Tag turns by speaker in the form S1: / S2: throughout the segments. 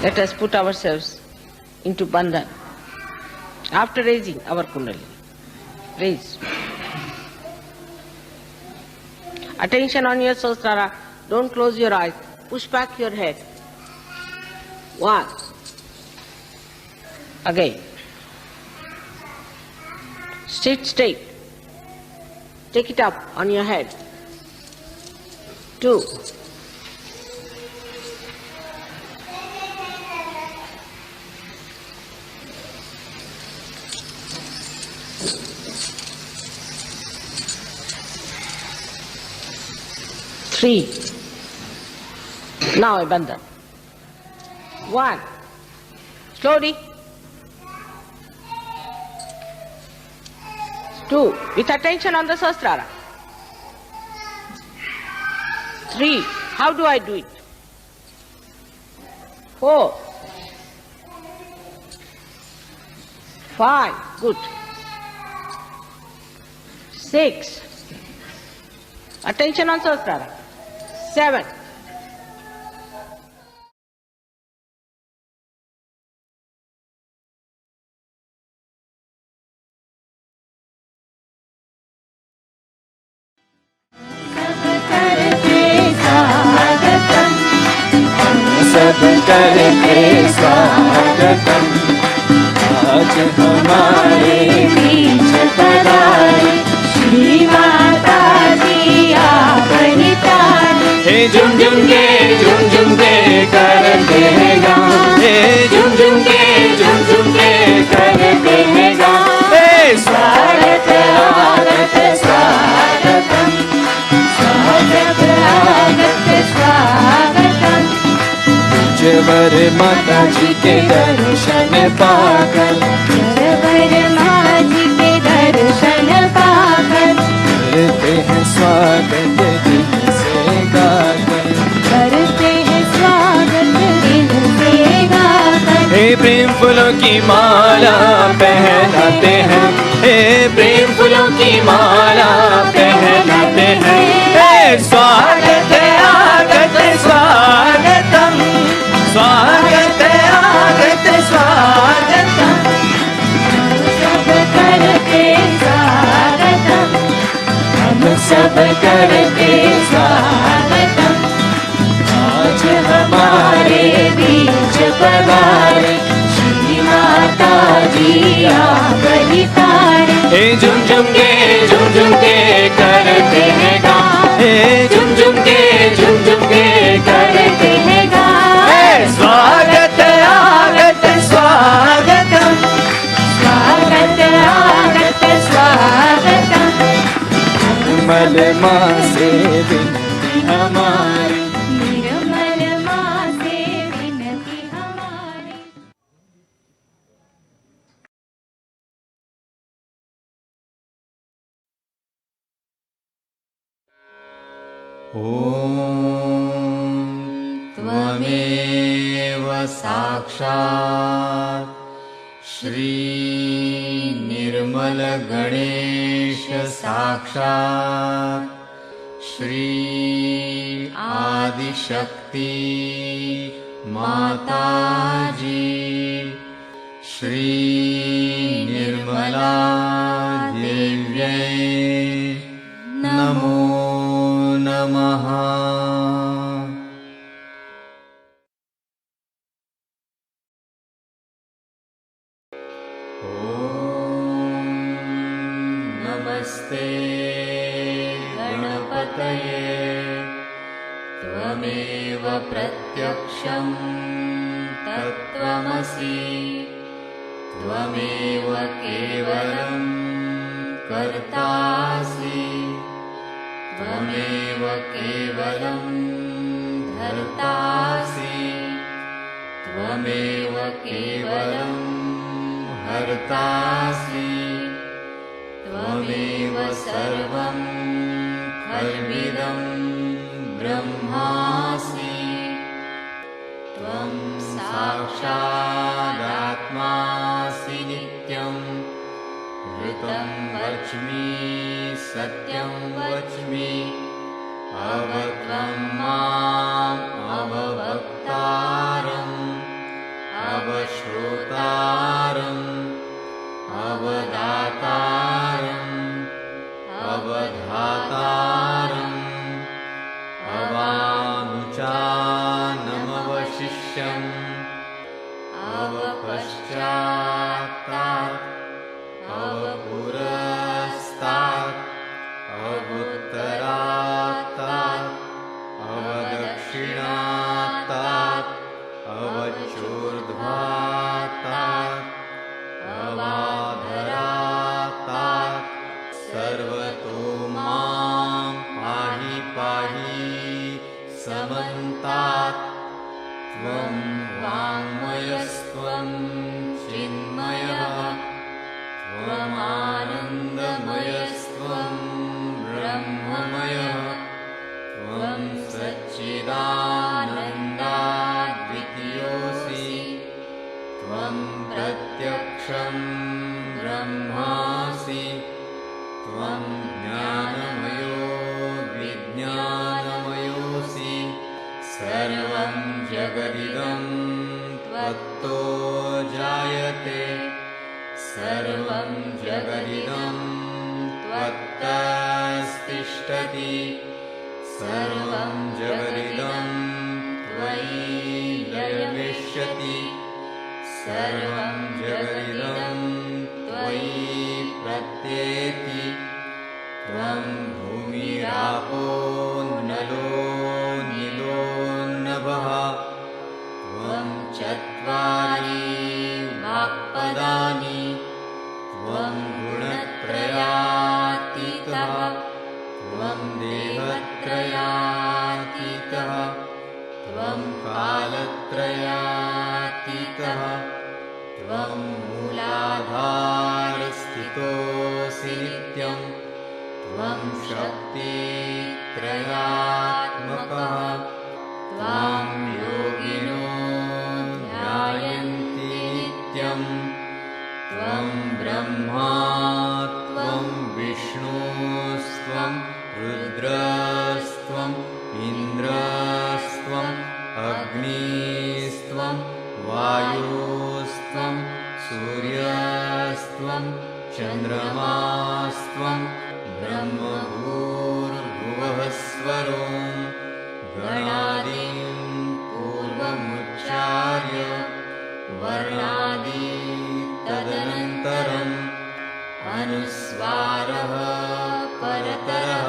S1: Let us put ourselves into bandan. After raising our kundalini, raise. Attention on your Sahasrara. Don't close your eyes. Push back your head. 1. Again. Sit straight. Take it up on your head. 2. 3. Now a bandhan. 1. Slowly. 2. With attention on the Sahasrara. 3. How do I do it? 4. 5. Good. 6. Attention on Sahasrara. 7.
S2: 'सब करके स्वागतम आज हमारे बीच पधारे श्री माता जी आप नितारे हे झुम झुम के करते हैं गाँव हे झुम झुम के करते हैं गाँव हे स्वागत आगत स्वागतम स्वागत आगत स्वागतम जबर माता जी के दर्शन पाकर जबर माता जी के दर्शन पाकर करते हैं स्वागत दिल से गाकर करते हैं स्वागत दिल से गाकर हे प्रेम फूलों की माला पहनाते हैं हे प्रेम फूलों की माला पहनाते हैं हे स्वागत आगत स्वागतम स्वागत आगत स्वागतम सब करते स्वागतम हम सब करते स्वागतम आज हमारे बीच पधारे श्री माता जी आप नितारे हे झुम झुम के करते हैं गाँव हे झुम झुम के करते हैं गाँव स्वागत आगत स्वागतम स्वागत आगत स्वागतम निर्मल माँ से विनती हमारी निर्मल माँ से विनती हमारी त्वमेव साक्षात् श्री निर्मल गणेश साक्षात् श्री आदिशक्ति माता जी श्री निर्मला देव्यै नमो नमः नमस्ते गणपतये त्वमेव प्रत्यक्षं तत्त्वमसि त्वमेव केवलं कर्तासि त्वमेव केवलं धर्तासि त्वमेव केवलं हर्तासि त्वमेव सर्वं खल्विदं ब्रह्मासि त्वं साक्षादात्मासि नित्यं ऋतं वच्मि सत्यं वच्मि अवत्वं माम् अववक्तारम् अवश्रोतारम् अवदातारम् अवधातारम् अवानुचानमवशिष्यम् अवपश्चात्तात् अवपुरस्तात् अवुत्तरात्तात् अवदक्षिणात्तात् अवचोर्ध्वात्तात् अवाधरात्तात् सर्वतो मां पाहि पाहि समन्तात् त्वं वाङ्मयस्त्वं चिन्मयः त्वमानन्दमयस्त्वं ब्रह्ममयः त्वं सच्चिदानन्दाद्वितीयोऽसि त्वं प्रत्यक्षं ब्रह्मासि त्वं ज्ञानमयो विज्ञानमयोऽसि सर्वं जगदिदं त्वत्तो जायते सर्वं जगदिदं त्वत्तस्तिष्ठति सर्वं जगदिदं त्वयि लयमिष्यति सर्वं जगदिदं त्वयि प्रत्येति त्वं भूमिरापो नलो नीलो नभः त्वं चत्वारि वाक्पदानि त्वं गुणत्रयातीतः त्वं देहत्रयातीतः त्वं कालत्रयातीतः त्वं मूलाधारस्थितोऽसि नित्यं त्वं शक्तित्रयात्मकः त्वां योगिनो ध्यायन्ति नित्यं त्वं ब्रह्मा त्वं विष्णुस्त्वं रुद्रस्त्वम् इन्द्रस्त्वम् अग्निस्त्वं वायुस्त्वं सूर्यस्त्वं चन्द्रमास्त्वं ब्रह्मभूर्भुवः स्वरों गणादीं पूर्वमुच्चार्य वर्णादि तदनन्तरम् अनुस्वारः परतरः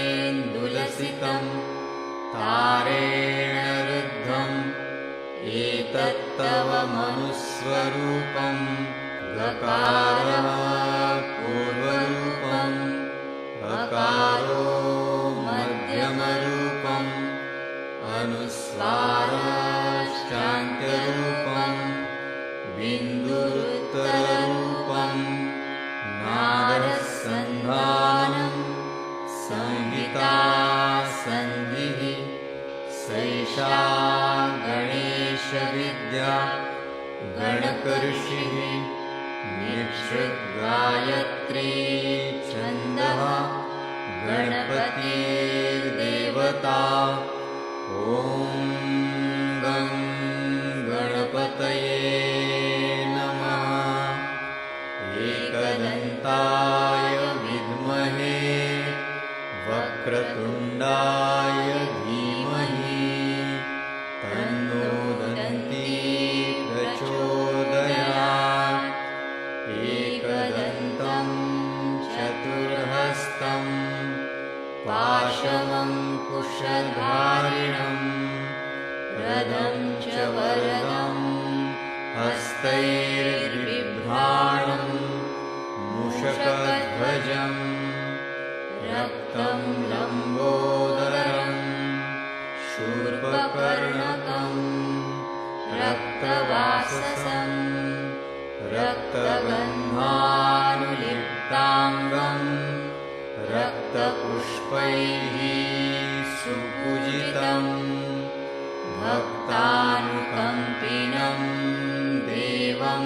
S2: अर्धेन्दुलसितं तारेण रुद्धम् एतत्तव मनुस्वरूपं गकारः पूर्वरूपम् अकारो मध्यमरूपम् अनुस्वारश्चान्त्यरूपम् बिन्दुरुत्तररूपम् नादः सन्धानम् संहिता सन्धिः सैषा गणेशविद्या गणकऋषिः निःसृद्गायत्री छन्दः गणपतिर्देवता ॐ गं गणपतये नमः एकदन्ताय विद्महे वक्रतुण्डाय धीमहि तन्नो दन्ती प्रचोदयात् एकदन्तं चतुर्हस्तं पाशमङ्कुशधारिणं रदं च वरदं हस्तैर्बिभ्राणं मूषकध्वजं रक्तं लम्बोदरं शूर्पकर्णकं रक्तवाससं रक्तगन्धानुलिप्ताङ्गं रक्तपुष्पैः सुपूजितं भक्तानुकम्पिनं देवं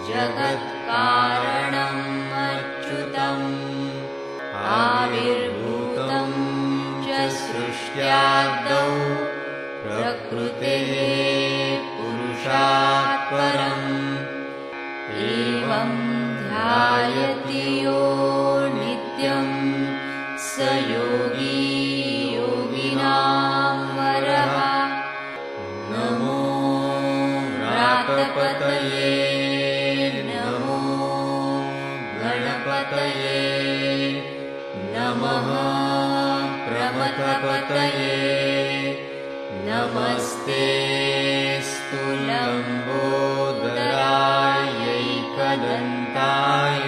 S2: जगत्कारणम् अच्युतम् आविर्भूतं च सृष्ट्यादौ प्रकृतेः साक्षात् परम् एवं ध्यायति यो नित्यं स योगी योगिनां वरः नमो व्रातपतये नमो गणपतये नमः प्रमथपतये नमस्ते स्तुलम्बोदरायैकदन्ताय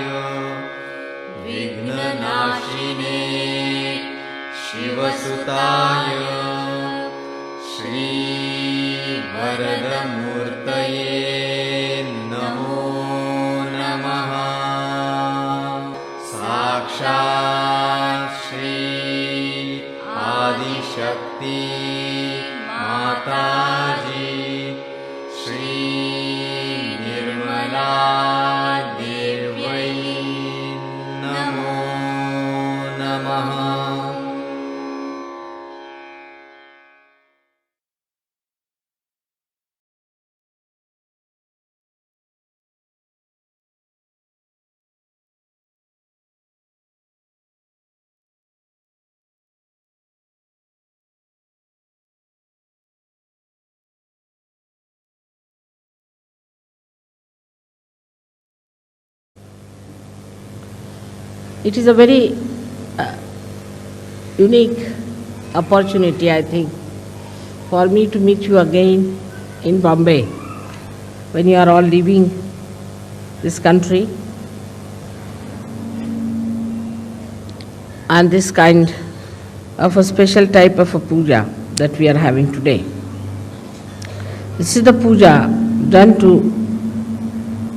S2: विघ्ननाशिने शिवसुताय श्रीवरदमूर्तये नमो नमः साक्षात् श्री आदिशक्ति माताजी श्री निर्मला देव्यै नमो नमः।
S1: It is a very unique opportunity, I think, for me to meet you again in Bombay when you are all leaving this country, and this kind of a special type of a puja that we are having today. This is the puja done to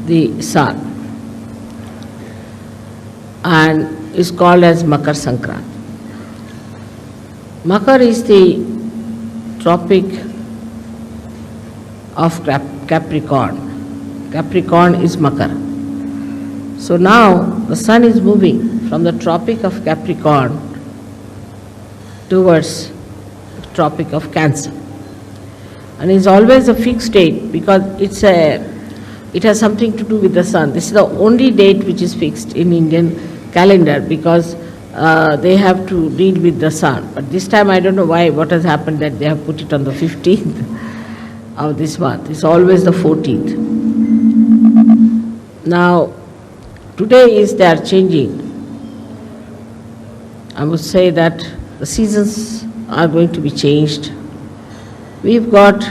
S1: the sun and is called as Makar Sankrant. Makar is the tropic of Capricorn. Capricorn is Makar. So now the sun is moving from the tropic of Capricorn towards the tropic of Cancer. And it's always a fixed date because it has something to do with the sun. This is the only date which is fixed in Indian calendar because they have to deal with the sun. But this time I don't know why, what has happened that they have put it on the 15th of this month. It's always the 14th. Now, today is they are changing. I would say that the seasons are going to be changed. We've got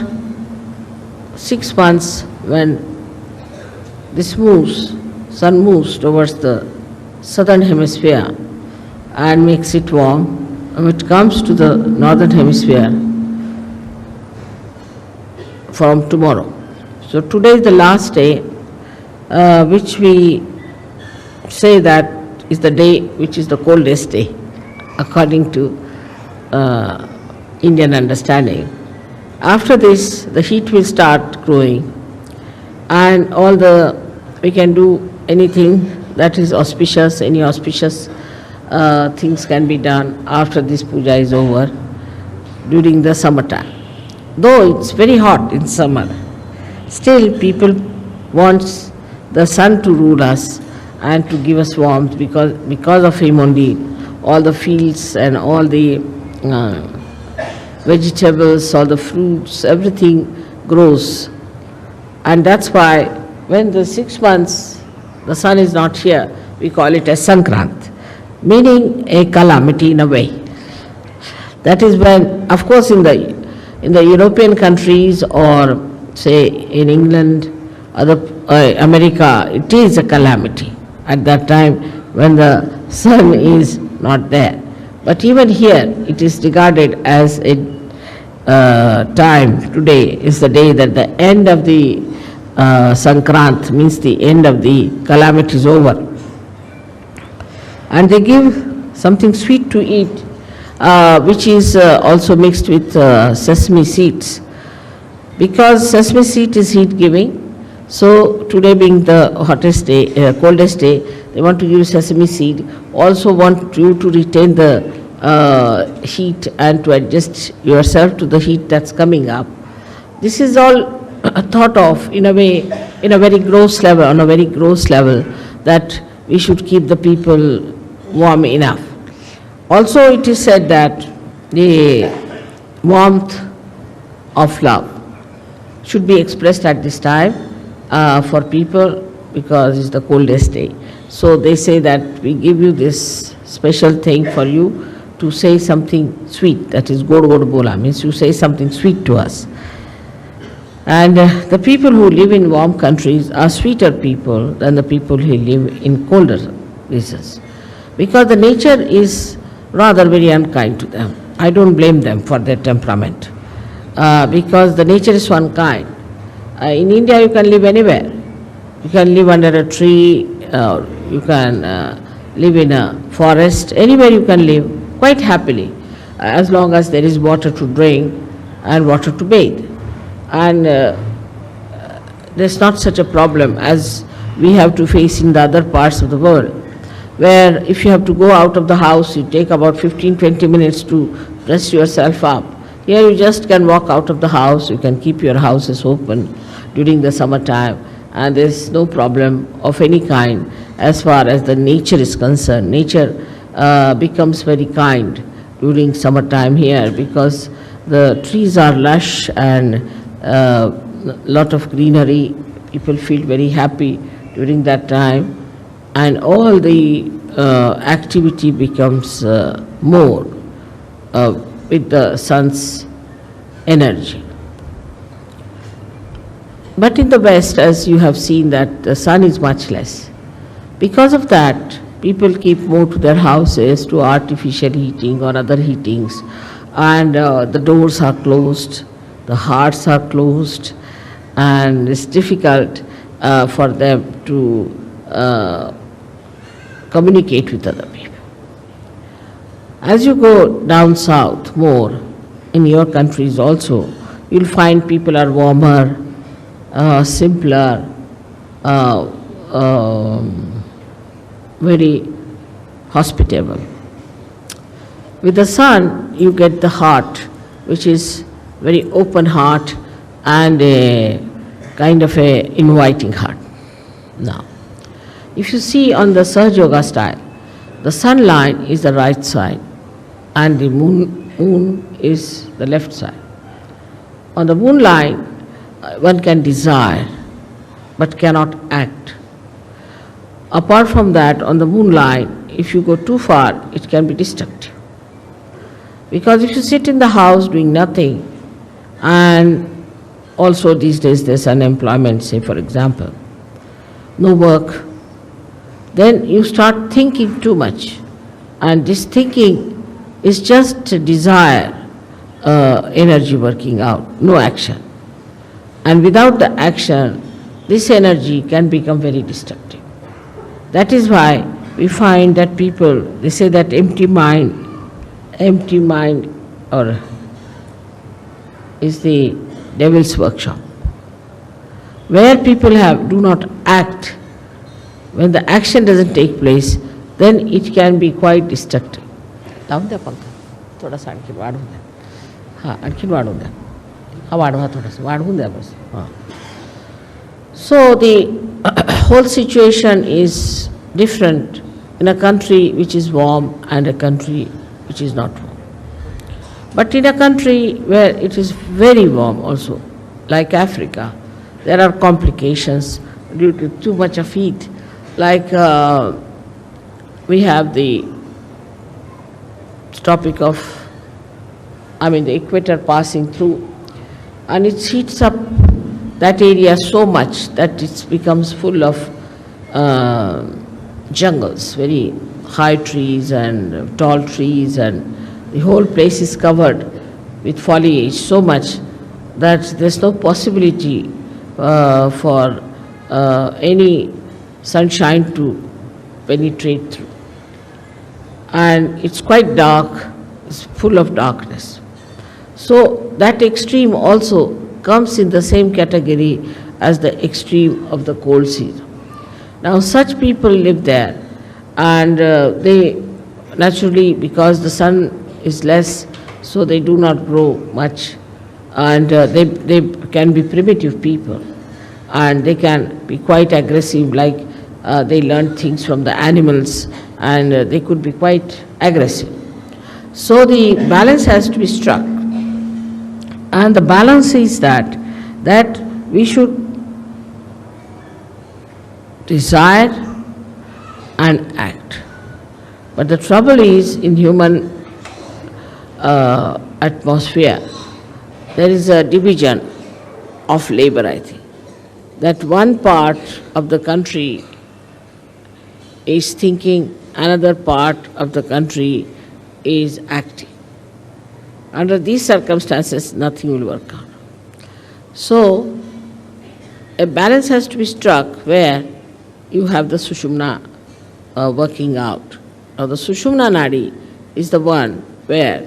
S1: 6 months when this sun moves towards the southern hemisphere and makes it warm. And it comes to the northern hemisphere from tomorrow. So today is the last day, which we say that is the day which is the coldest day, according to Indian understanding. After this, the heat will start growing, and we can do anything that is auspicious, any auspicious things can be done after this puja is over during the summertime. Though it's very hot in summer, still people want the sun to rule us and to give us warmth because of him only all the fields and all the vegetables, all the fruits, everything grows. And that's why when the 6 months the sun is not here, we call it as Sankrant, meaning a calamity in a way. That is when, of course, in the European countries or say in England, America, it is a calamity at that time when the sun is not there. But even here, it is regarded as a time. Today is the day that the end of the Sankrant, means the end of the calamity is over. And they give something sweet to eat, which is also mixed with sesame seeds. Because sesame seed is heat giving, so today being the hottest day, coldest day, they want to give sesame seed. Also want you to retain the heat and to adjust yourself to the heat that's coming up. This is all thought of in a way, in a very gross level, on a very gross level, that we should keep the people warm enough. Also it is said that the warmth of love should be expressed at this time for people, because it's the coldest day. So they say that we give you this special thing for you to say something sweet, that is god god bola, means you say something sweet to us. And the people who live in warm countries are sweeter people than the people who live in colder places, because the nature is rather very unkind to them. I don't blame them for their temperament, because the nature is one kind. In India you can live anywhere. You can live under a tree, you can live in a forest, anywhere you can live quite happily, as long as there is water to drink and water to bathe. And there's not such a problem as we have to face in the other parts of the world, where if you have to go out of the house, you take about 15-20 minutes to dress yourself up. Here you just can walk out of the house, you can keep your houses open during the summertime, and there's no problem of any kind as far as the nature is concerned. Nature becomes very kind during summertime here, because the trees are lush and lot of greenery. People feel very happy during that time, and all the activity becomes more with the sun's energy. But in the West, as you have seen, that the sun is much less. Because of that, people keep more to their houses, to artificial heating or other heatings, and the doors are closed, the hearts are closed, and it's difficult for them to communicate with other people. As you go down south more, in your countries also, you'll find people are warmer, simpler, very hospitable. With the sun, you get the heart, which is very open heart and a kind of a inviting heart. Now, if you see on the Sahaja Yoga style, the sun line is the right side and the moon is the left side. On the moon line, one can desire but cannot act. Apart from that, on the moon line, if you go too far, it can be destructive. Because if you sit in the house doing nothing, and also these days there's unemployment, say for example, no work, then you start thinking too much. And this thinking is just a desire, energy working out, no action. And without the action, this energy can become very destructive. That is why we find that people, they say that empty mind or is the devil's workshop. Where people do not act, when the action doesn't take place, then it can be quite destructive. Down there, Panka. Thoda sa आणखी वाढवून द्या. हां, आणखी वाढवून द्या. हा वाढवा थोडासा, वाढवून द्या बस. हां. So the whole situation is different in a country which is warm and a country which is not warm. But in a country where it is very warm also, like Africa, there are complications due to too much of heat. Like we have the topic of, the equator passing through, and it heats up that area so much that it becomes full of jungles, very high trees and tall trees, and the whole place is covered with foliage so much that there's no possibility for any sunshine to penetrate through. And it's quite dark, it's full of darkness. So that extreme also comes in the same category as the extreme of the cold season. Now such people live there, and they naturally, because the sun is less, so they do not grow much, and they can be primitive people, and they can be quite aggressive, like they learn things from the animals, and they could be quite aggressive. So the balance has to be struck. And the balance is that we should desire and act. But the trouble is, in human atmosphere, there is a division of labor, I think. That one part of the country is thinking, another part of the country is acting. Under these circumstances, nothing will work out. So, a balance has to be struck where you have the Sushumna working out. Now, the Sushumna Nadi is the one where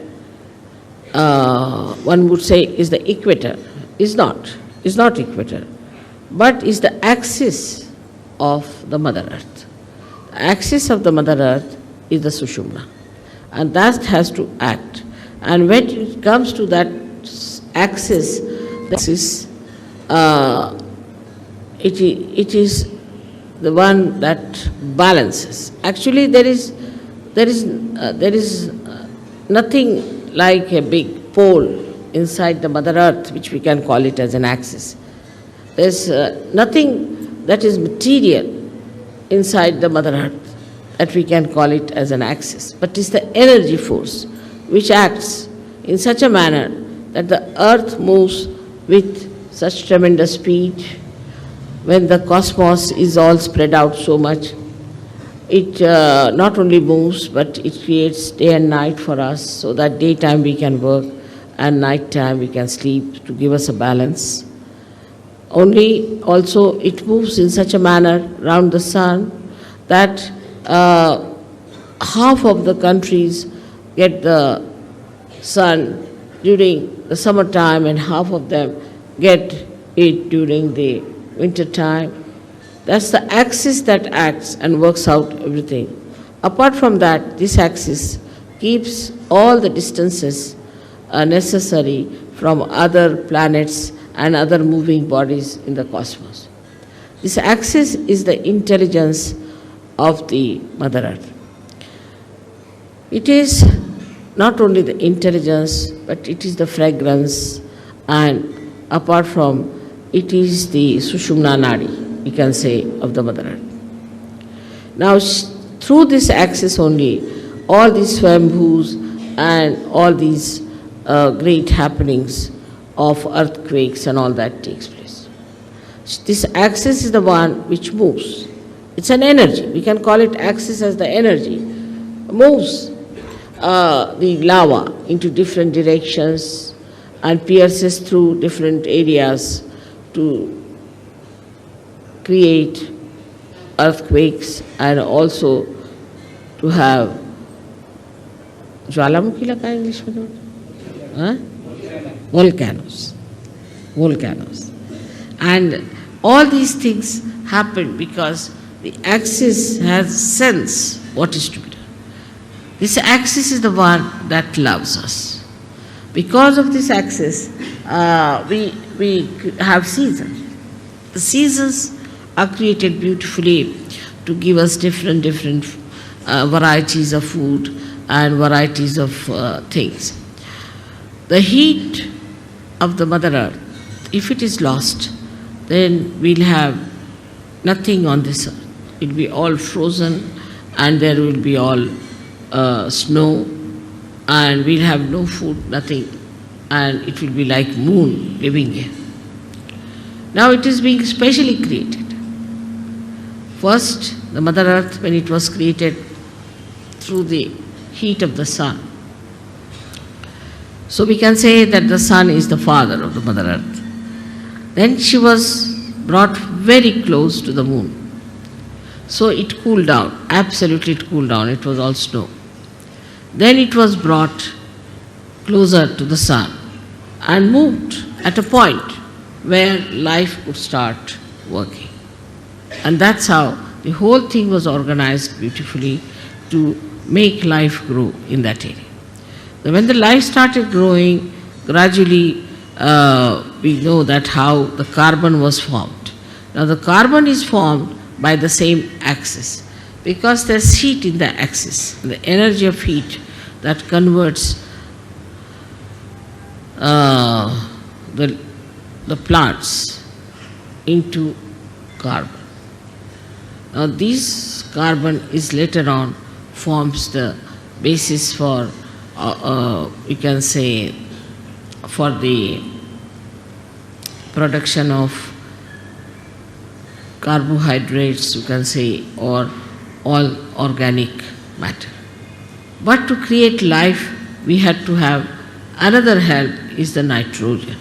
S1: one would say is the equator. Is not equator, but is the axis of the Mother Earth. The axis of the Mother Earth is the Sushumna, and that has to act. And when it comes to that axis, it is the one that balances. Actually, there is nothing like a big pole inside the Mother Earth, which we can call it as an axis. There's nothing that is material inside the Mother Earth that we can call it as an axis, but it's the energy force which acts in such a manner that the earth moves with such tremendous speed. When the cosmos is all spread out so much, it not only moves, but it creates day and night for us, so that daytime we can work and nighttime we can sleep, to give us a balance. Only also it moves in such a manner round the sun that half of the countries get the sun during the summertime and half of them get it during the winter time. That's the axis that acts and works out everything. Apart from that, this axis keeps all the distances necessary from other planets and other moving bodies in the cosmos. This axis is the intelligence of the Mother Earth. It is not only the intelligence, but it is the fragrance, and apart from it is the Sushumna Nadi, we can say, of the Mother Earth. Now, through this axis only, all these Swambhus and all these great happenings of earthquakes and all that takes place. This axis is the one which moves. It's an energy. We can call it axis as the energy. Moves the lava into different directions and pierces through different areas to create earthquakes, and also to have Jwalamukhi laka English mein? Volcanoes. And all these things happen because the axis has sense what is to be done. This axis is the one that loves us. Because of this axis, we have seasons. The seasons are created beautifully to give us different varieties of food and varieties of things. The heat of the Mother Earth, if it is lost, then we'll have nothing on this earth. It will be all frozen, and there will be all snow, and we'll have no food, nothing, and it will be like moon living here. Now it is being specially created. First, the Mother Earth, when it was created through the heat of the sun. So we can say that the sun is the father of the Mother Earth. Then she was brought very close to the moon. So it cooled down, absolutely it cooled down, it was all snow. Then it was brought closer to the sun and moved at a point where life could start working. And that's how the whole thing was organized beautifully to make life grow in that area. When the life started growing, gradually we know that how the carbon was formed. Now the carbon is formed by the same axis, because there's heat in the axis, the energy of heat that converts the plants into carbon. Now this carbon is later on forms the basis for, you can say, for the production of carbohydrates, you can say, or all organic matter. But to create life, we had to have another help, is the nitrogen.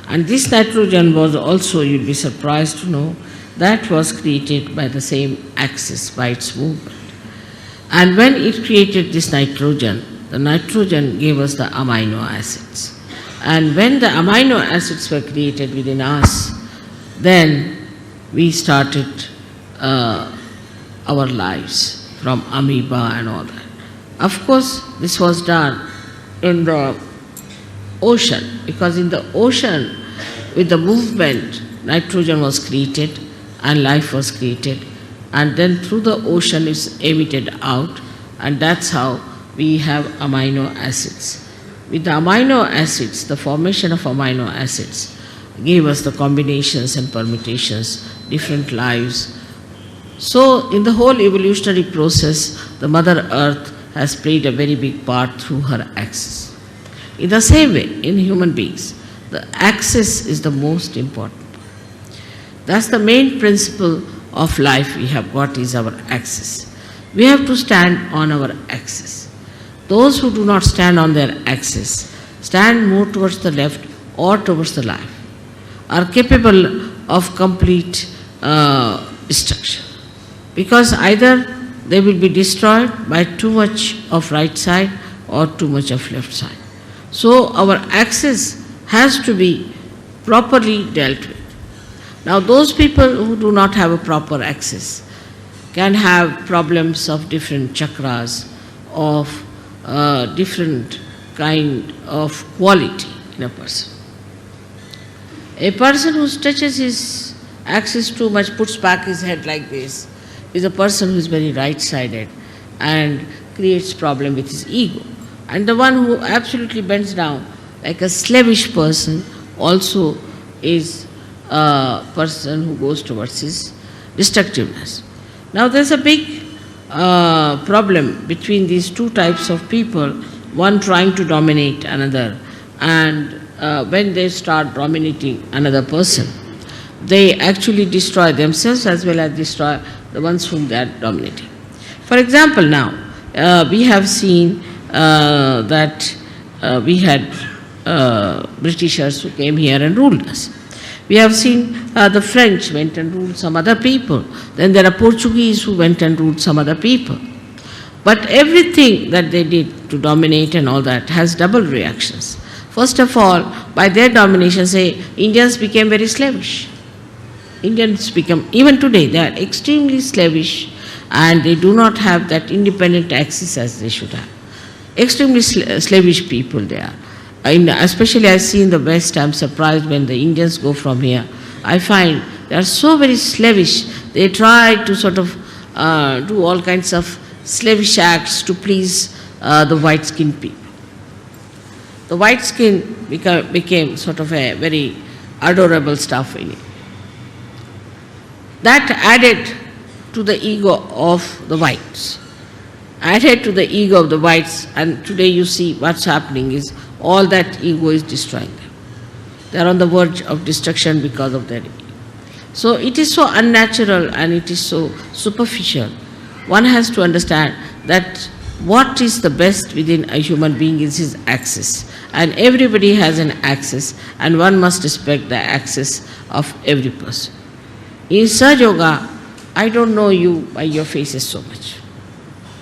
S1: And this nitrogen was also, you'll be surprised to know, that was created by the same axis, by its movement. And when it created this nitrogen, the nitrogen gave us the amino acids. And when the amino acids were created within us, then we started our lives from amoeba and all that. Of course, this was done in the ocean, because in the ocean, with the movement, nitrogen was created and life was created, and then through the ocean is emitted out, and that's how we have amino acids. With the amino acids, the formation of amino acids gave us the combinations and permutations, different lives. So in the whole evolutionary process, the Mother Earth has played a very big part through her axis. In the same way, in human beings, the axis is the most important part. That's the main principle of life we have got, is our axis. We have to stand on our axis. Those who do not stand on their axis, stand more towards the left or towards the left, are capable of complete destruction. Because either they will be destroyed by too much of right side or too much of left side. So our axis has to be properly dealt with. Now those people who do not have a proper axis can have problems of different chakras, of different kind of quality in a person. A person who stretches his axis too much, puts back his head like this, is a person who is very right-sided and creates problem with his ego. And the one who absolutely bends down, like a slavish person, also is a person who goes towards his destructiveness. Now there's a big problem between these two types of people, one trying to dominate another, and when they start dominating another person, they actually destroy themselves as well as destroy the ones whom they are dominating. For example, now, we have seen that we had Britishers who came here and ruled us. We have seen the French went and ruled some other people. Then there are Portuguese who went and ruled some other people. But everything that they did to dominate and all that has double reactions. First of all, by their domination, say, Indians became very slavish. Indians become, even today, they are extremely slavish and they do not have that independent axis as they should have. Extremely slavish people they are. Especially I see in the West, I am surprised when the Indians go from here. I find they are so very slavish. They try to sort of do all kinds of slavish acts to please the white-skinned people. The white skin became sort of a very adorable stuff in it. That added to the ego of the whites. Added to the ego of the whites, and today you see what's happening is all that ego is destroying them. They are on the verge of destruction because of their ego. So it is so unnatural and it is so superficial. One has to understand that what is the best within a human being is his axis. And everybody has an axis, and one must respect the axis of every person. In Sahaja Yoga, I don't know you by your faces so much.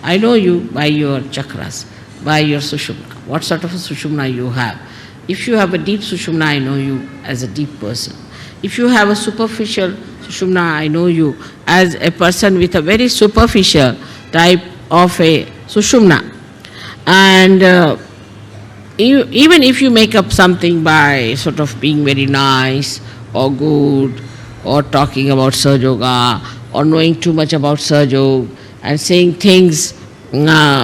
S1: I know you by your chakras, by your sushumna. What sort of a sushumna you have. If you have a deep sushumna, I know you as a deep person. If you have a superficial sushumna, I know you as a person with a very superficial type of a sushumna. And even if you make up something by sort of being very nice or good or talking about Sahaja Yoga or knowing too much about Sahaja Yoga and saying things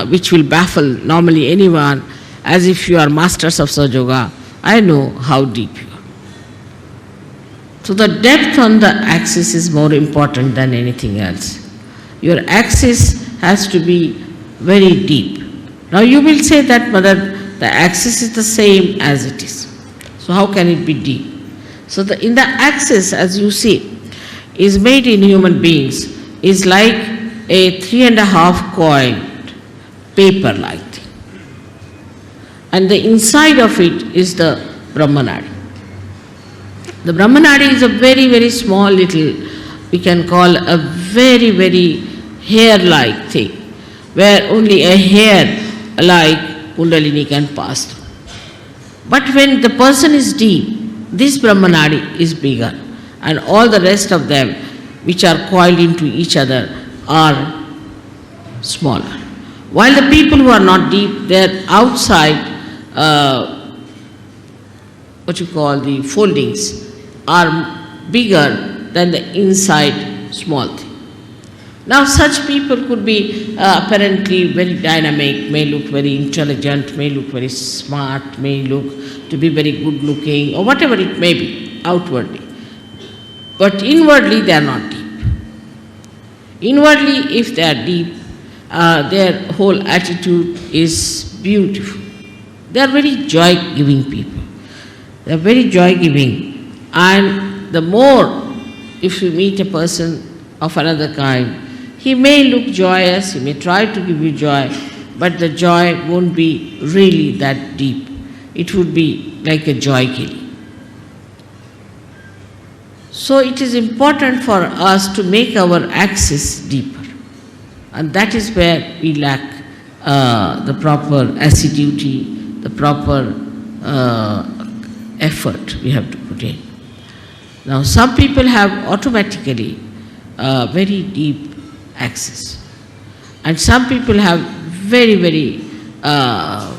S1: which will baffle normally anyone as if you are masters of Sahaja Yoga, I know how deep you are. So the depth on the axis is more important than anything else. Your axis has to be very deep. Now you will say that, Mother, the axis is the same as it is. So how can it be deep? So in the axis, as you see, is made in human beings, is like a 3.5 coiled paper-like thing. And the inside of it is the Brahmanadi. The Brahmanadi is a very, very small little, we can call a very, very hair-like thing, where only a hair-like Kundalini can pass through. But when the person is deep, this Brahmanadi is bigger, and all the rest of them, which are coiled into each other, are smaller. While the people who are not deep, their outside, the foldings, are bigger than the inside small thing. Now such people could be apparently very dynamic, may look very intelligent, may look very smart, may look to be very good looking, or whatever it may be, outwardly. But inwardly they are not deep. Inwardly, if they are deep, their whole attitude is beautiful. They are very joy-giving people. They are very joy-giving. And the more, if you meet a person of another kind, he may look joyous, he may try to give you joy, but the joy won't be really that deep. It would be like a joy killing. So it is important for us to make our axis deeper. And that is where we lack the proper assiduity, the proper effort we have to put in. Now some people have automatically very deep axis. And some people have very, very, a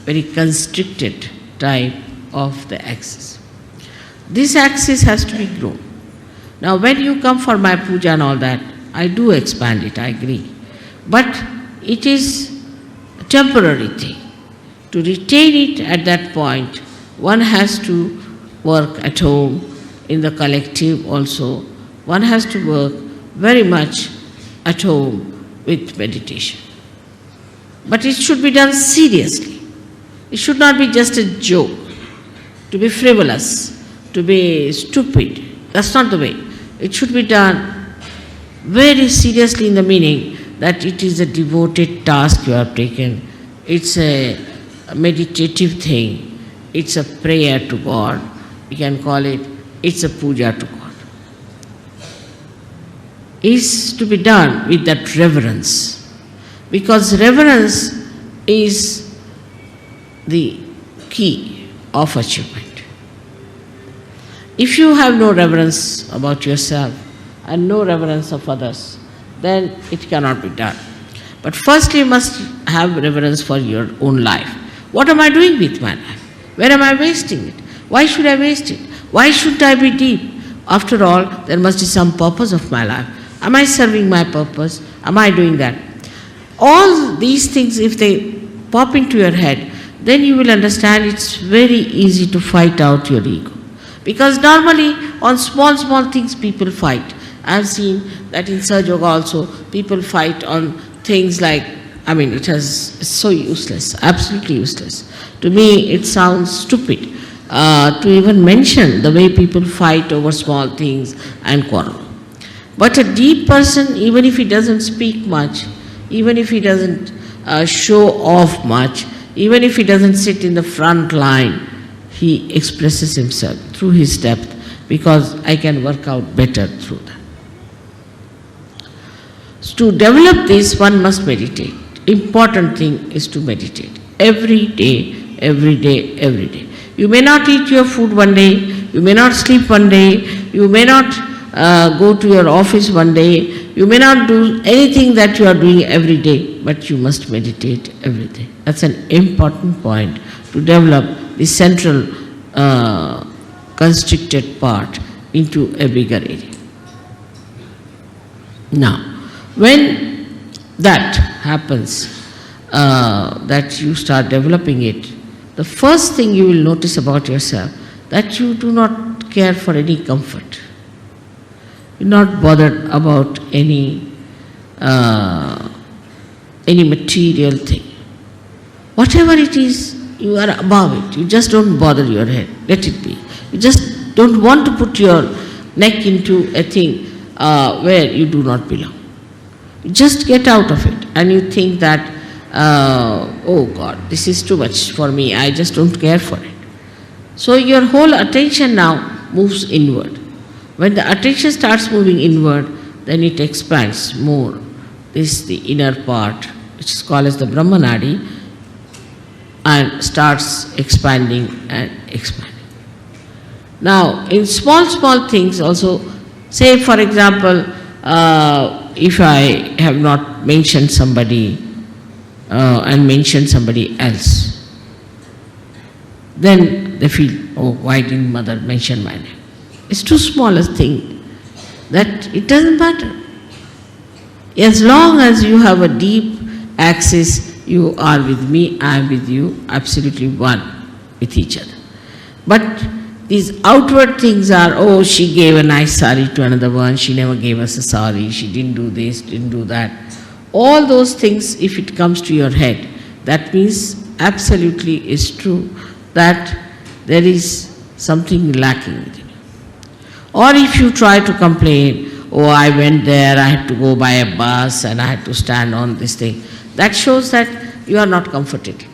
S1: very constricted type of the axis. This axis has to be grown. Now when you come for my puja and all that, I do expand it, I agree. But it is a temporary thing. To retain it at that point, one has to work at home, in the collective also. One has to work very much at home with meditation. But it should be done seriously. It should not be just a joke, to be frivolous, to be stupid. That's not the way. It should be done very seriously in the meaning that it is a devoted task you have taken. It's a meditative thing. It's a prayer to God. We can call it, it's a puja to God. Is to be done with that reverence. Because reverence is the key of achievement. If you have no reverence about yourself and no reverence of others, then it cannot be done. But first you must have reverence for your own life. What am I doing with my life? Where am I wasting it? Why should I waste it? Why should I be deep? After all, there must be some purpose of my life. Am I serving my purpose? Am I doing that? All these things, if they pop into your head, then you will understand it's very easy to fight out your ego. Because normally on small things people fight. I have seen that in Sahaja Yoga also, people fight on things like, it's so useless, absolutely useless. To me it sounds stupid to even mention the way people fight over small things and quarrel. But a deep person, even if he doesn't speak much, even if he doesn't show off much, even if he doesn't sit in the front line, he expresses himself through his depth, because I can work out better through that. So to develop this, one must meditate. Important thing is to meditate. Every day, every day, every day. You may not eat your food one day, you may not sleep one day, you may not go to your office one day, you may not do anything that you are doing every day, but you must meditate every day. That's an important point to develop the central constricted part into a bigger area. Now, when that happens, that you start developing it, the first thing you will notice about yourself, that you do not care for any comfort. You're not bothered about any material thing. Whatever it is, you are above it. You just don't bother your head. Let it be. You just don't want to put your neck into a thing where you do not belong. You just get out of it and you think that, oh God, this is too much for me. I just don't care for it. So your whole attention now moves inward. When the attention starts moving inward, then it expands more. This is the inner part, which is called as the Brahmanadi, and starts expanding and expanding. Now, in small things also, say for example, if I have not mentioned somebody and mentioned somebody else, then they feel, oh, why didn't mother mention my name? It's too small a thing that it doesn't matter. As long as you have a deep access, you are with me, I am with you, absolutely one with each other. But these outward things are, oh, she gave a nice sari to another one, she never gave us a sari, she didn't do this, didn't do that. All those things, if it comes to your head, that means absolutely is true that there is something lacking within you. Or if you try to complain, oh, I went there, I had to go by a bus and I had to stand on this thing, that shows that you are not comforted.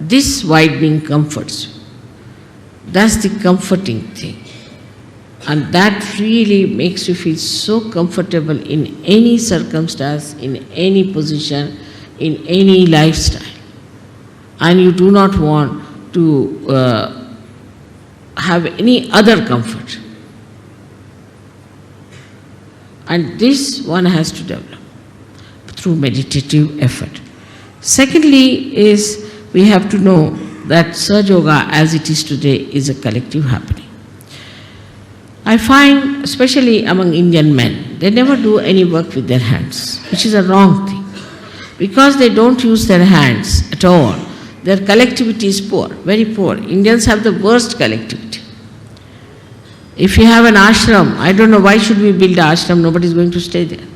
S1: This widening comforts you. That's the comforting thing. And that really makes you feel so comfortable in any circumstance, in any position, in any lifestyle. And you do not want to have any other comfort. And this one has to develop through meditative effort. Secondly is, we have to know that Sahaja Yoga as it is today is a collective happening. I find, especially among Indian men, they never do any work with their hands, which is a wrong thing. Because they don't use their hands at all, their collectivity is poor, very poor. Indians have the worst collectivity. If you have an ashram, I don't know why should we build an ashram, nobody is going to stay there.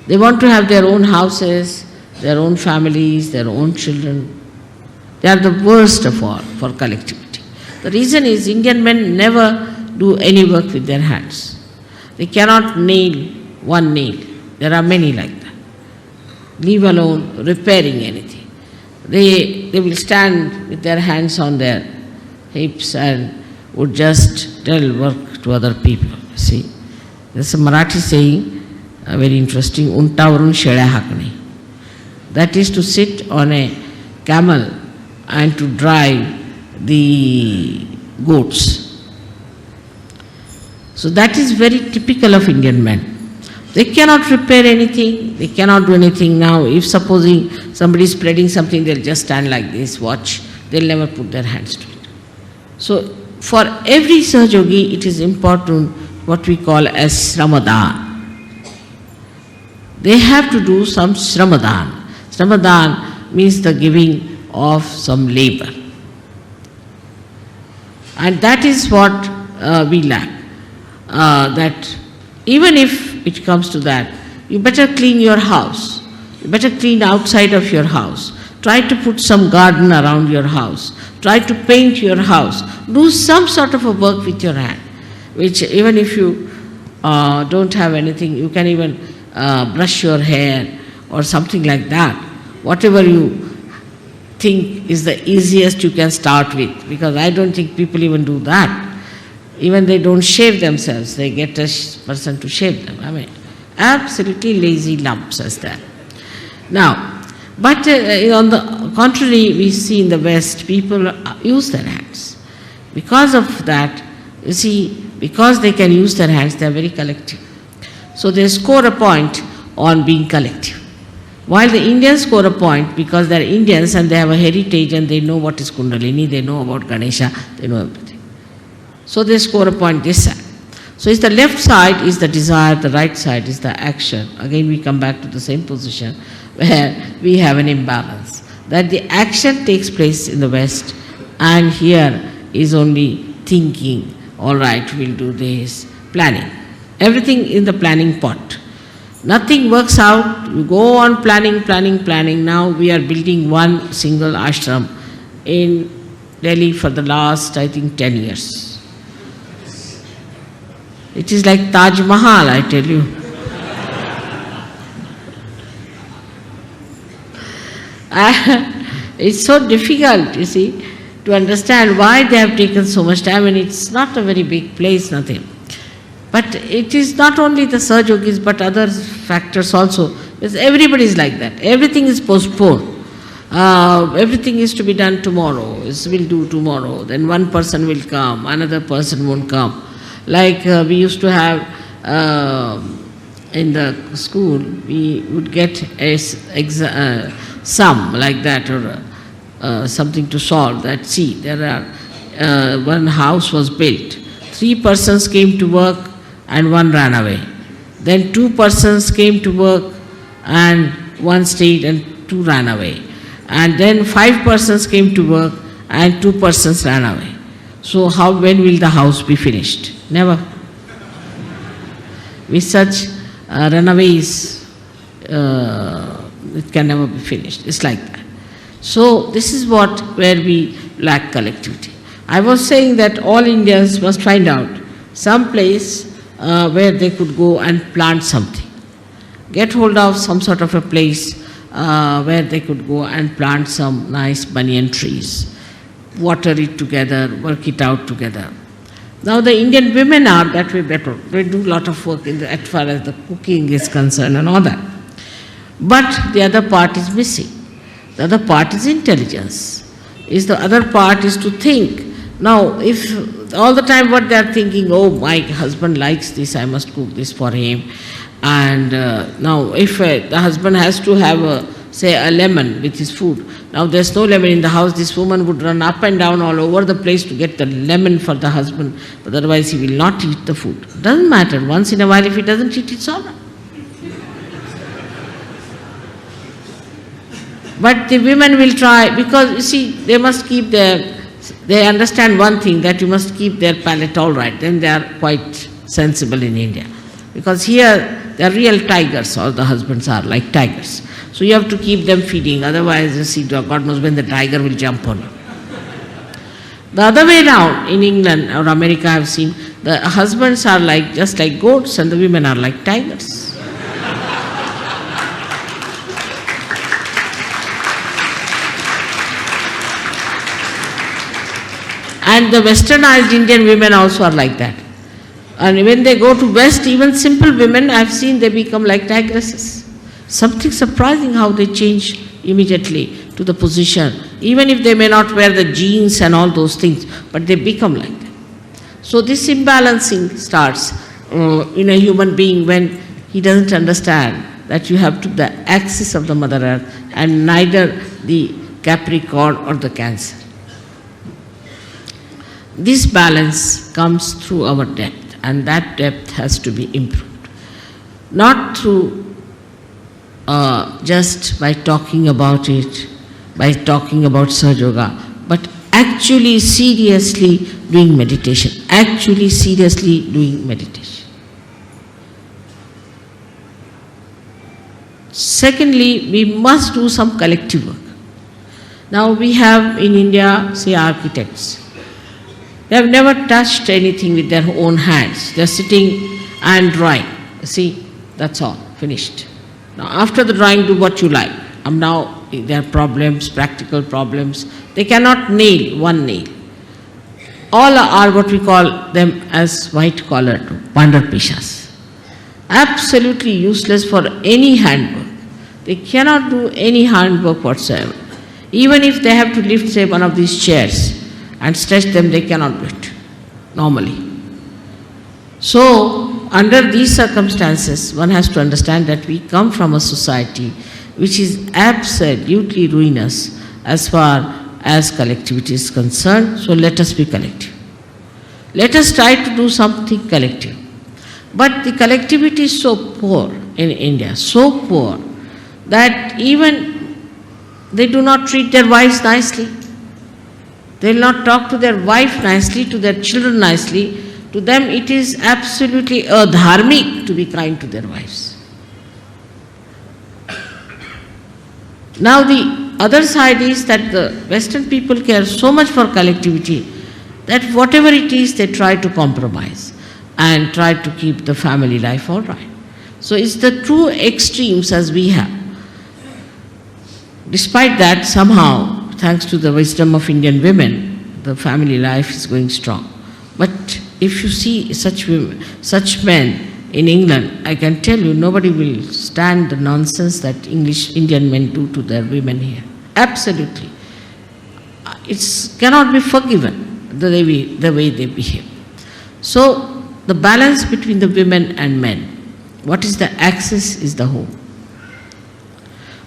S1: They want to have their own houses, their own families, their own children. They are the worst of all for collectivity. The reason is Indian men never do any work with their hands. They cannot nail one nail. There are many like that. Leave alone repairing anything. They will stand with their hands on their hips and would just tell work to other people. See, there's a Marathi saying, very interesting, untavarun shedya hakne. That is to sit on a camel and to drive the goats. So that is very typical of Indian men. They cannot repair anything, they cannot do anything now. If supposing somebody is spreading something, they'll just stand like this, watch. They'll never put their hands to it. So for every Sahaja Yogi, it is important what we call as Sramadan. They have to do some Sramadan. Sramadan means the giving of some labor. And that is what we lack. That even if it comes to that, you better clean your house. You better clean outside of your house. Try to put some garden around your house. Try to paint your house. Do some sort of a work with your hand, which even if you don't have anything, you can even brush your hair or something like that. Whatever you think is the easiest you can start with, because I don't think people even do that. Even they don't shave themselves, they get a person to shave them. I mean, absolutely lazy lumps as that. Now, but on the contrary, we see in the West, people use their hands. Because of that, you see, because they can use their hands, they are very collective. So they score a point on being collective. While the Indians score a point because they are Indians and they have a heritage and they know what is Kundalini, they know about Ganesha, they know everything. So they score a point this side. So it's the left side is the desire, the right side is the action. Again we come back to the same position where we have an imbalance. That the action takes place in the West and here is only thinking, all right, we'll do this, planning. Everything in the planning pot. Nothing works out, you go on planning. Now we are building one single ashram in Delhi for the last, I think, 10 years. It is like Taj Mahal, I tell you. It's so difficult, you see, to understand why they have taken so much time, and it's not a very big place, nothing. But it is not only the Sahaj Yogis but other factors also. Because everybody is like that. Everything is postponed. Everything is to be done tomorrow. We'll do tomorrow. Then one person will come, another person won't come. Like we used to have in the school, we would get a sum like that or something to solve. That see, there are one house was built. 3 persons came to work and 1 ran away. Then 2 persons came to work and 1 stayed and 2 ran away. And then 5 persons came to work and 2 persons ran away. So when will the house be finished? Never. With such runaways, it can never be finished. It's like that. So this is where we lack collectivity. I was saying that all Indians must find out some place where they could go and plant something. Get hold of some sort of a place where they could go and plant some nice banyan trees, water it together, work it out together. Now the Indian women are that way better. They do a lot of work as far as the cooking is concerned and all that. But the other part is missing. The other part is intelligence. The other part is to think. Now, if all the time what they are thinking, oh, my husband likes this, I must cook this for him. And now, if the husband has to have, say, a lemon with his food, now there's no lemon in the house, this woman would run up and down all over the place to get the lemon for the husband, but otherwise he will not eat the food. Doesn't matter, once in a while if he doesn't eat, it's all right. But the women will try, because you see, they must keep they understand one thing, that you must keep their palate all right, then they are quite sensible in India. Because here, they are real tigers, all the husbands are like tigers. So you have to keep them feeding, otherwise you see, God knows when the tiger will jump on you. The other way around, in England or America I have seen, the husbands are just like goats and the women are like tigers. And the westernized Indian women also are like that. And when they go to West, even simple women, I have seen they become like tigresses. Something surprising how they change immediately to the position. Even if they may not wear the jeans and all those things, but they become like that. So this imbalancing starts in a human being when he doesn't understand that you have to the axis of the Mother Earth and neither the Capricorn or the Cancer. This balance comes through our depth, and that depth has to be improved. Not through just by talking about it, by talking about Sahaj Yoga, but actually seriously doing meditation. Actually seriously doing meditation. Secondly, we must do some collective work. Now we have in India, say, architects. They have never touched anything with their own hands. They are sitting and drawing. See, that's all, finished. Now after the drawing, do what you like. Now there are problems, practical problems. They cannot nail one nail. All are what we call them as white-collar Pandar-pishas. Absolutely useless for any handwork. They cannot do any handwork whatsoever. Even if they have to lift, say, one of these chairs and stretch them, they cannot do it normally. So, under these circumstances, one has to understand that we come from a society which is absolutely ruinous as far as collectivity is concerned. So let us be collective. Let us try to do something collective. But the collectivity is so poor in India, so poor, that even they do not treat their wives nicely. They will not talk to their wife nicely, to their children nicely. To them it is absolutely adharmic to be kind to their wives. Now the other side is that the Western people care so much for collectivity that whatever it is they try to compromise and try to keep the family life all right. So it's the two extremes as we have. Despite that, somehow, thanks to the wisdom of Indian women, the family life is going strong. But if you see such women, such men in England, I can tell you nobody will stand the nonsense that Indian men do to their women here. Absolutely. It cannot be forgiven the way they behave. So the balance between the women and men, what is the axis is the home.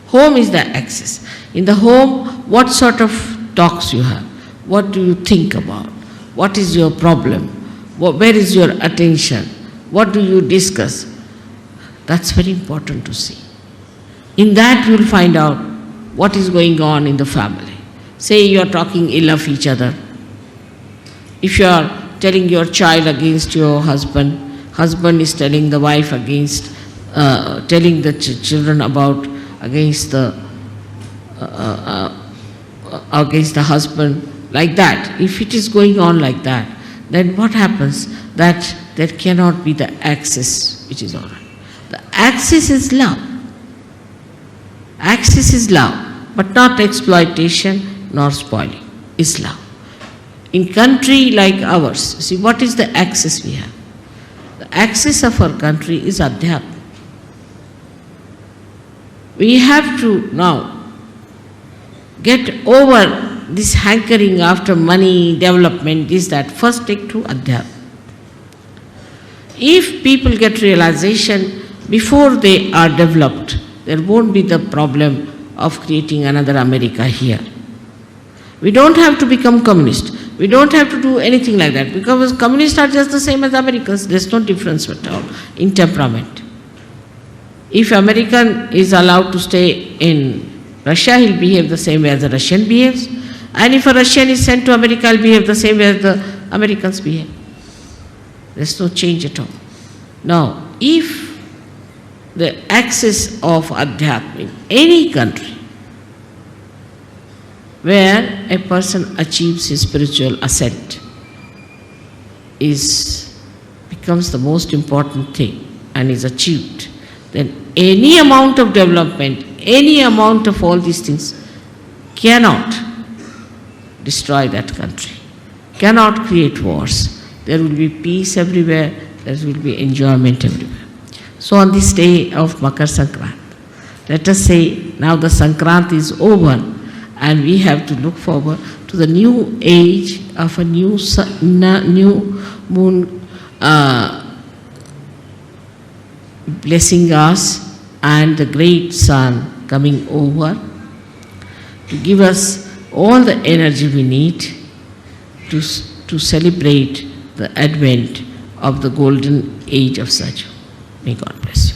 S1: Home is the axis. In the home, what sort of talks you have? What do you think about? What is your problem? Where is your attention? What do you discuss? That's very important to see. In that you will find out what is going on in the family. Say you are talking ill of each other. If you are telling your child against your husband, husband is telling the wife against, telling the children about against the husband, like that. If it is going on like that, then what happens? That there cannot be the axis which is all right. The axis is love. Axis is love, but not exploitation nor spoiling. Is love. In country like ours, see what is the axis we have? The axis of our country is Adhyatma. We have to now get over this hankering after money, development, this, that. First take to Adhyatma. If people get realization before they are developed, there won't be the problem of creating another America here. We don't have to become communist. We don't have to do anything like that, because communists are just the same as Americans. There's no difference at all in temperament. If American is allowed to stay in Russia, he'll behave the same way as a Russian behaves. And if a Russian is sent to America, he'll behave the same way as the Americans behave. There's no change at all. Now, if the axis of Adhyatma in any country where a person achieves his spiritual ascent becomes the most important thing and is achieved, then any amount of development, any amount of all these things cannot destroy that country, cannot create wars. There will be peace everywhere, there will be enjoyment everywhere. So on this day of Makar Sankrant, let us say now the Sankrant is over and we have to look forward to the new age of a new moon blessing us, and the great sun coming over to give us all the energy we need to celebrate the advent of the golden age of Sahaj. May God bless you.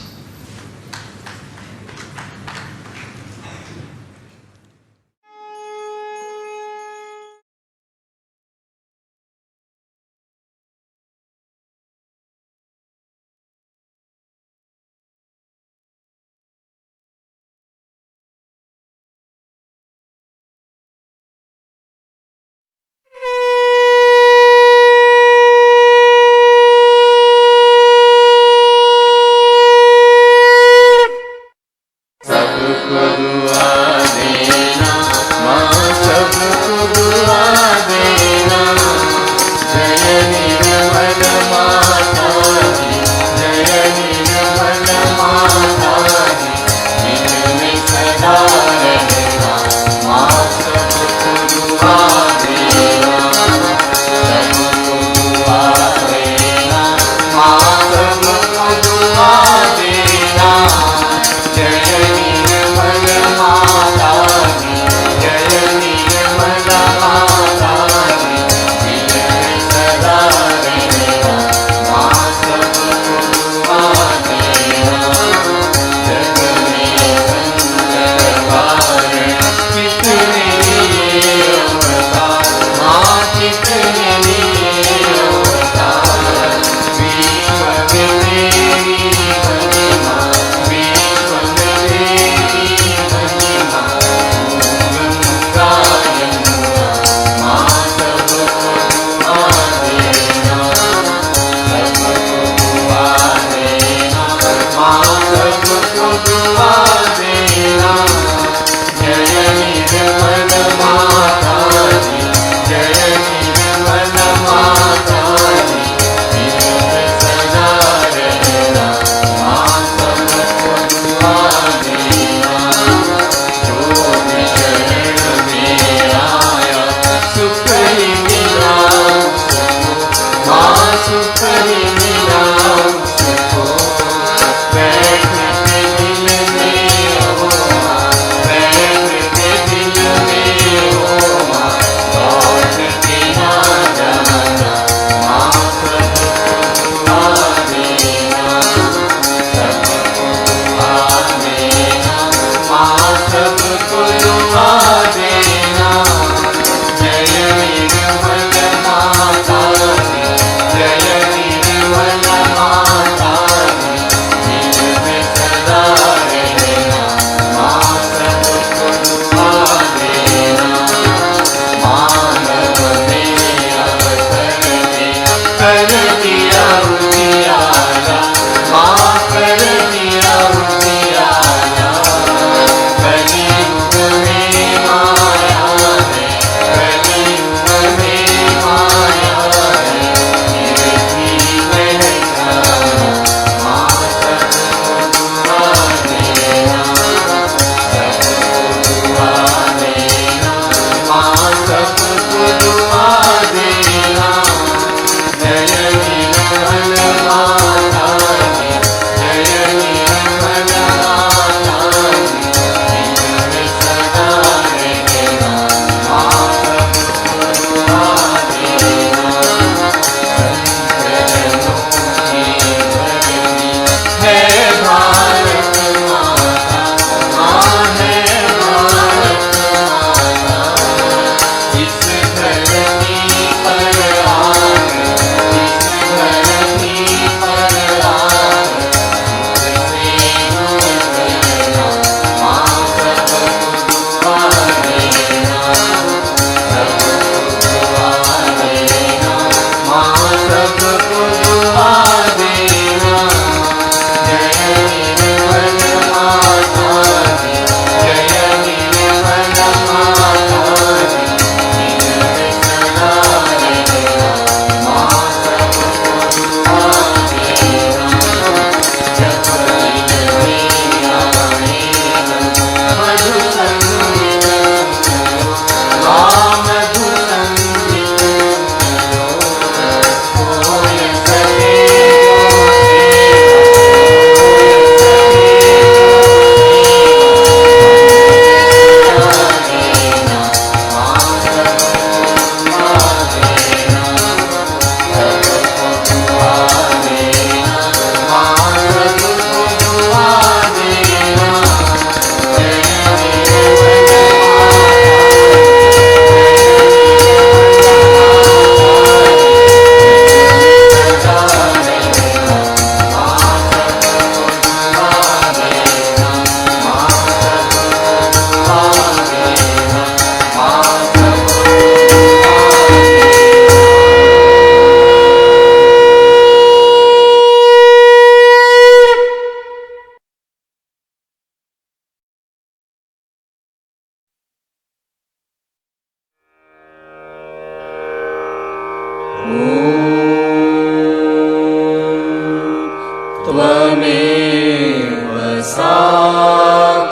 S2: त्वमेव साक्षात्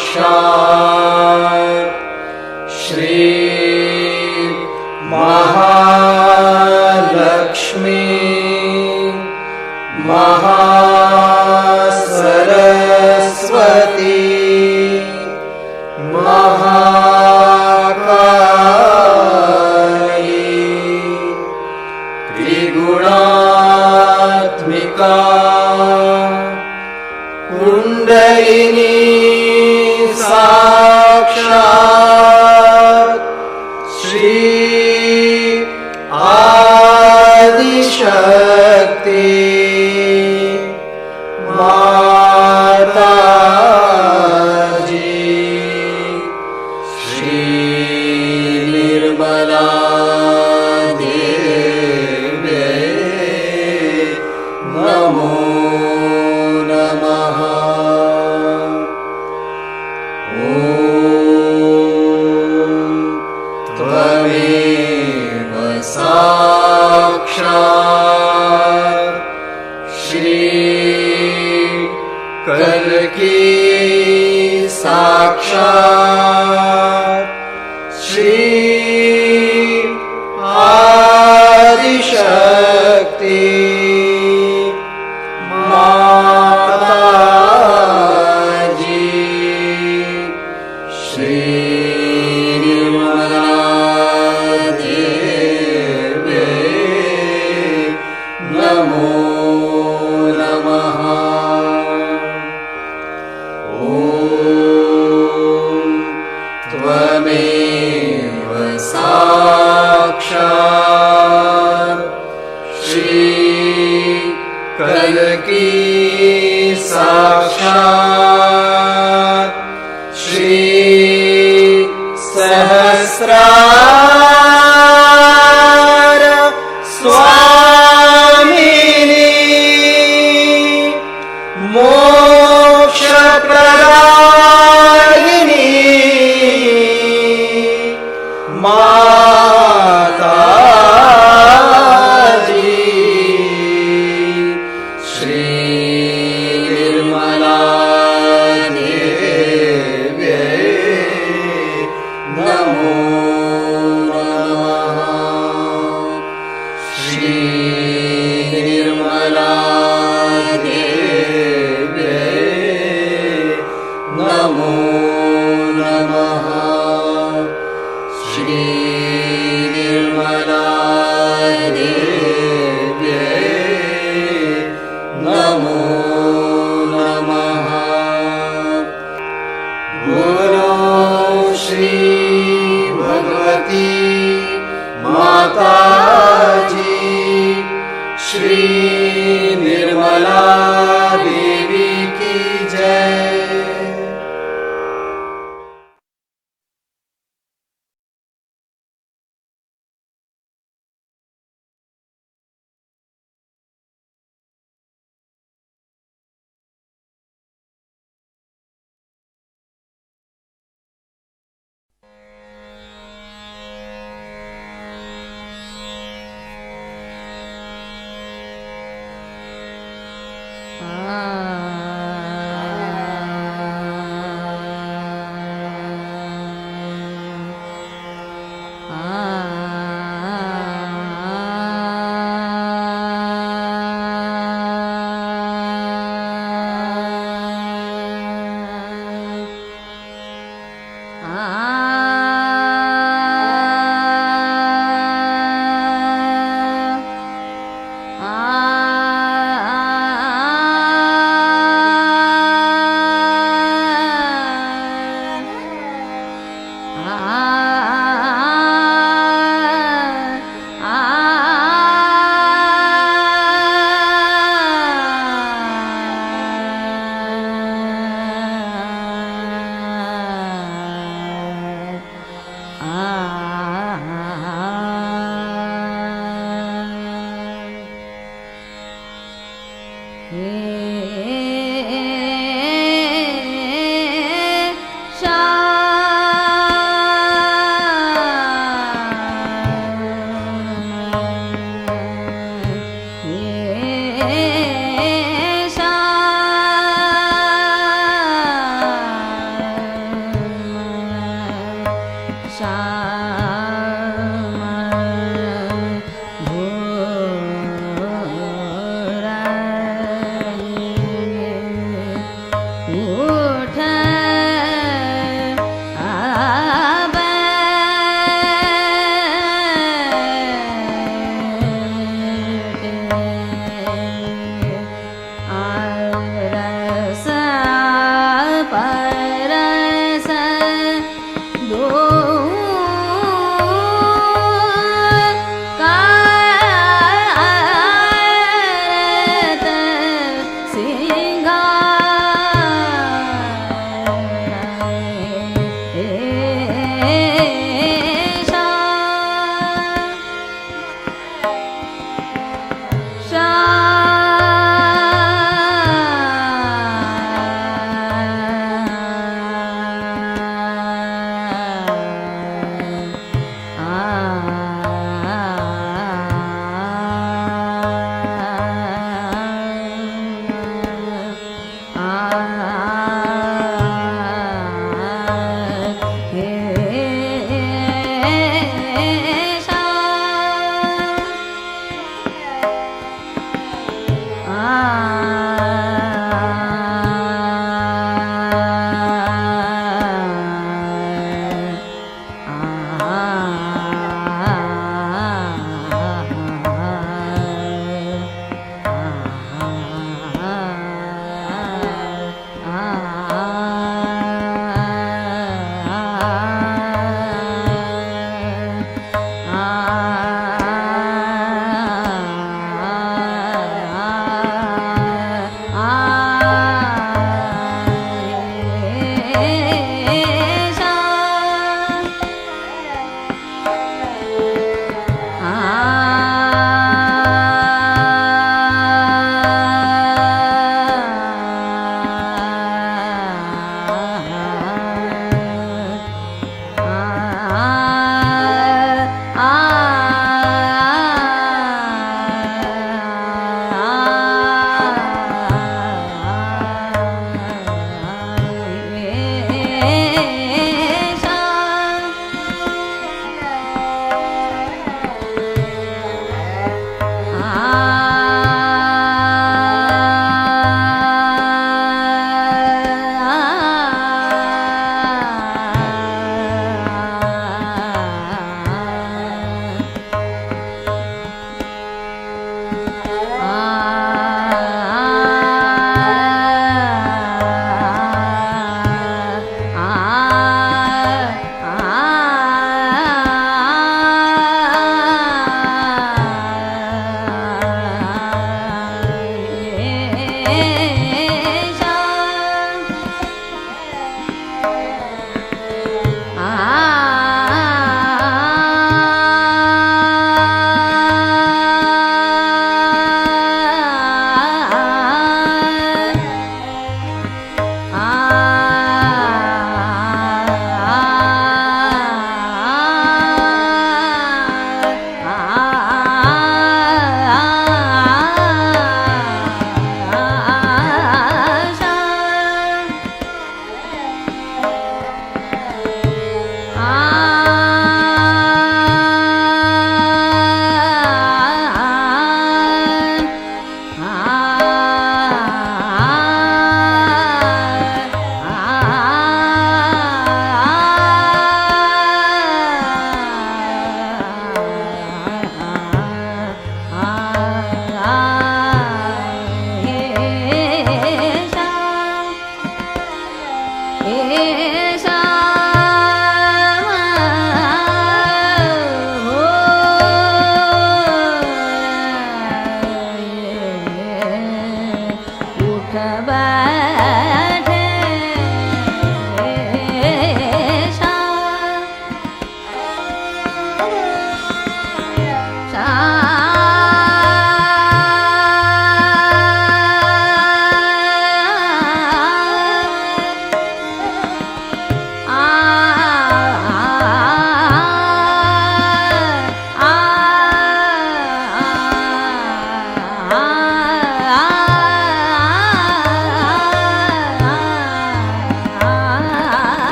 S2: श्री महालक्ष्मी महासरस्वती महाकाली त्रिगुणात्मिका कुंडलिनी साक्षात् श्री आदिशक्ति माताजी श्री निर्मला देवे नमो नमः। त्वमेव साक्षात् श्री कल्की साक्षात् श्री आदिशक्ति माताजी श्री निर्मला देवे नमो नमः। त्वमेव साक्षात् श्री कल्की साक्षात् श्री सहस्रार स्वामिनी मोक्षप्रदायिनी माताजी श्री निर्मला देवे नमो नमः। श्री निर्मला देवे नमो नमः। श्री निर्मला देवे नमो नमः। बोलो श्री भगवती माताजी श्री निर्मला देवी की जय।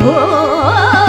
S3: Oh